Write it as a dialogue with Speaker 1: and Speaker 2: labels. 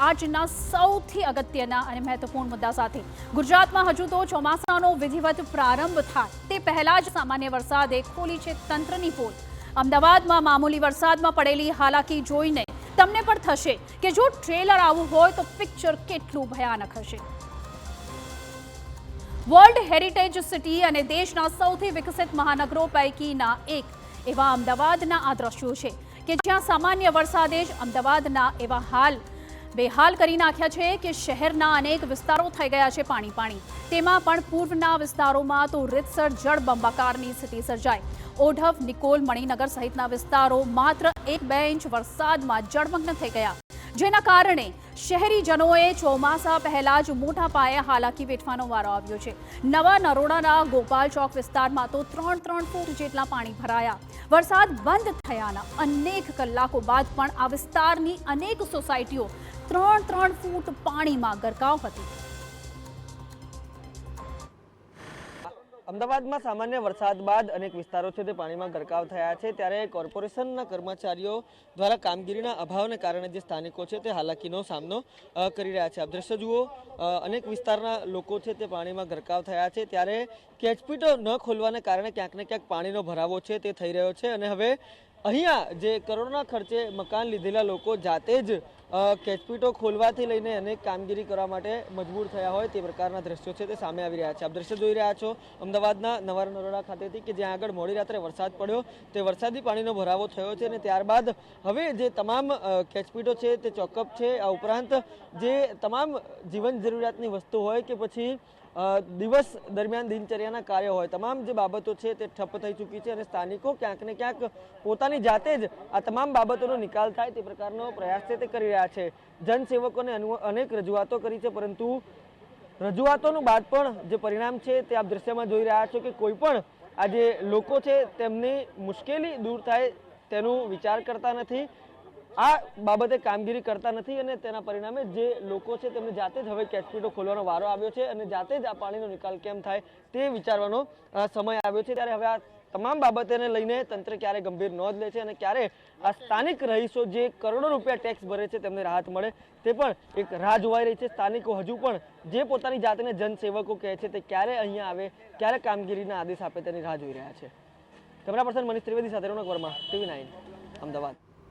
Speaker 1: આજના સૌથી અગત્યના અને મહત્વપૂર્ણ મુદ્દા સાથે ગુજરાતમાં હજુ તો ચોમાસાનો વિધિવત પ્રારંભ થાય તે પહેલા જ સામાન્ય વરસાદે ખોલી છે તંત્રની પોલ। અમદાવાદમાં મામૂલી વરસાદમાં પડેલી હાલાકી જોઈને તમને પણ થશે કે જો ટ્રેલર આવું હોય તો પિક્ચર કેટલું ભયાનક હશે। વર્લ્ડ હેરિટેજ સિટી અને દેશના સૌથી વિકસિત મહાનગરો પૈકીના એક એવા અમદાવાદના આ દ્રશ્યો છે કે જ્યાં સામાન્ય વરસાદે જ અમદાવાદના એવા બેહાલ કરી નાખ્યા છે કે શહેરના અનેક વિસ્તારો થઈ ગયા છે પાણી પાણી। તેમાં પણ પૂર્વના વિસ્તારોમાં તો રીતસર જળબંબાકારની સ્થિતિ સર્જાઈ। ઓઢવ, નિકોલ, મણિનગર સહિતના વિસ્તારો માત્ર 1-2 ઇંચ વરસાદમાં જળમગ્ન થઈ ગયા, જેના કારણે શહેરીજનોએ ચોમાસા પહેલા જ મોટા પાયે હાલાકી વેઠવાનો વારો આવ્યો છે। નવા નરોડાના ગોપાલ ચોક વિસ્તારમાં તો 3-3 ફૂટ જેટલા પાણી ભરાયા। વરસાદ બંધ થયાના અનેક કલાકો બાદ પણ આ વિસ્તારની અનેક સોસાયટીઓ 3-3 ફૂટ પાણીમાં ગરકાવ હતી।
Speaker 2: અમદાવાદમાં સામાન્ય વરસાદ બાદ અનેક વિસ્તારો છે તે પાણીમાં ગરકાવ થયા છે, ત્યારે કોર્પોરેશનના કર્મચારીઓ દ્વારા કામગીરીના અભાવને કારણે જે સ્થાનિકો છે તે હાલાકીનો સામનો કરી રહ્યા છે। આપ દ્રશ્ય જુઓ, અનેક વિસ્તારના લોકો છે તે પાણીમાં ગરકાવ થયા છે, ત્યારે કેચપીટો ન ખોલવાને કારણે ક્યાંક ને ક્યાંક પાણીનો ભરાવો છે તે થઈ રહ્યો છે અને હવે અહીંયા જે કરોડોના ખર્ચે મકાન લીધેલા લોકો જાતે જ કેચપીટો ખોલવાથી લઈને અનેક કામગીરી કરવા માટે મજબૂર થયા હોય તે પ્રકારના દ્રશ્યો છે તે સામે આવી રહ્યા છે। આપ દ્રશ્ય જોઈ રહ્યા છો અમદાવાદના નવા નરોડા ખાતેથી કે જ્યાં આગળ મોડી રાત્રે વરસાદ પડ્યો, તે વરસાદી પાણીનો ભરાવો થયો છે અને ત્યારબાદ હવે જે તમામ કેચપીટો છે તે ચોકઅપ છે। આ ઉપરાંત જે તમામ જીવન જરૂરિયાતની વસ્તુ હોય કે પછી દિવસ દરમિયાન દિનચર્યાના કાર્ય હોય, તમામ જે બાબતો છે તે ઠપ્પ થઈ ચૂકી છે અને સ્થાનિકો ક્યાંક ને ક્યાંક પોતાની જાતે જ આ તમામ બાબતોનો નિકાલ થાય તે પ્રકારનો પ્રયાસ છે તે કરી રહ્યા છે। જનસેવકોને અનેક રજૂઆતો કરી છે, પરંતુ રજૂઆતોનું બાદ પણ જે પરિણામ છે તે આપ દ્રશ્યમાં જોઈ રહ્યા છો કે કોઈ પણ આ જે લોકો છે તેમની મુશ્કેલી દૂર થાય તેનું વિચાર કરતા નથી, આ બાબતે કામગીરી કરતા નથી અને તેના પરિણામે જે લોકો છે તેમને જાતે જ હવે કેચપીટો ખોલવાનો વારો આવ્યો છે અને જાતે જ આ પાણીનો નિકાલ કેમ થાય તે વિચારવાનો સમય આવ્યો છે। ત્યારે હવે આ તમામ બાબતોને લઈને તંત્ર ક્યારે ગંભીર નોંધ લે છે અને ક્યારે આ સ્થાનિક રહીશો જે કરોડો રૂપિયા ટેક્સ ભરે છે તેમને રાહત મળે તે પણ એક રાહ જોવાઈ રહી છે। સ્થાનિકો હજુ પણ જે પોતાની જાતને જનસેવકો કહે છે તે ક્યારે અહીંયા આવે, ક્યારે કામગીરીના આદેશ આપે તેની રાહ જોઈ રહ્યા છે। કેમેરા પર્સન મનીષ ત્રિવેદી સાથે રોનક વર્મા, TV9 અમદાવાદ।